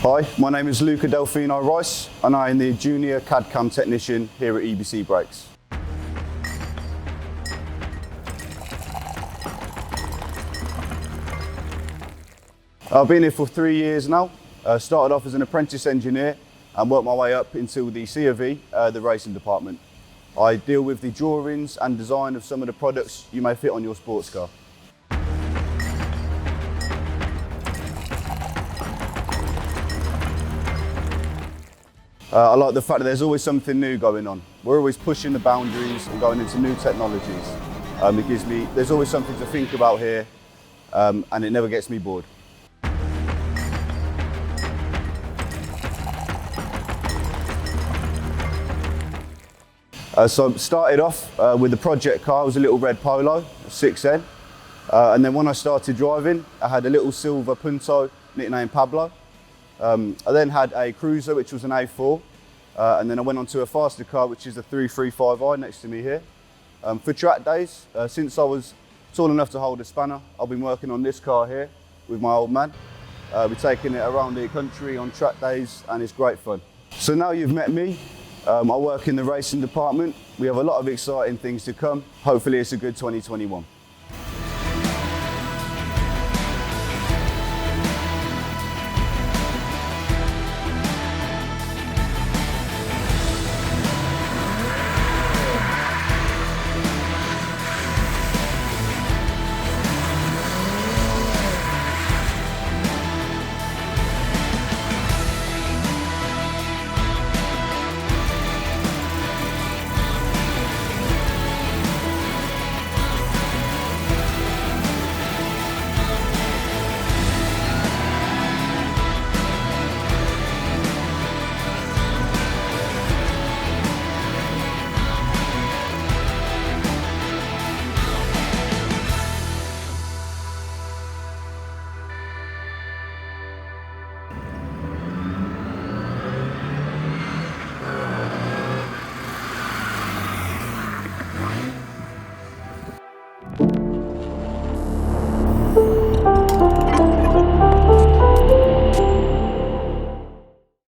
Hi, my name is Luca Delfino-Rice and I am the Junior CAD CAM Technician here at EBC Brakes. I've been here for 3 years now. Started off as an apprentice engineer and worked my way up into the C of E, the racing department. I deal with the drawings and design of some of the products you may fit on your sports car. I like the fact that there's always something new going on. We're always pushing the boundaries and going into new technologies. There's always something to think about here, and it never gets me bored. So I started off with the project car. It was a little red Polo, 6N. And then when I started driving, I had a little silver Punto, nicknamed Pablo. I then had a cruiser, which was an A4, and then I went on to a faster car, which is a 335i next to me here. For track days, since I was tall enough to hold a spanner, I've been working on this car here with my old man. We're taking it around the country on track days, and it's great fun. So now you've met me, I work in the racing department. We have a lot of exciting things to come. Hopefully it's a good 2021.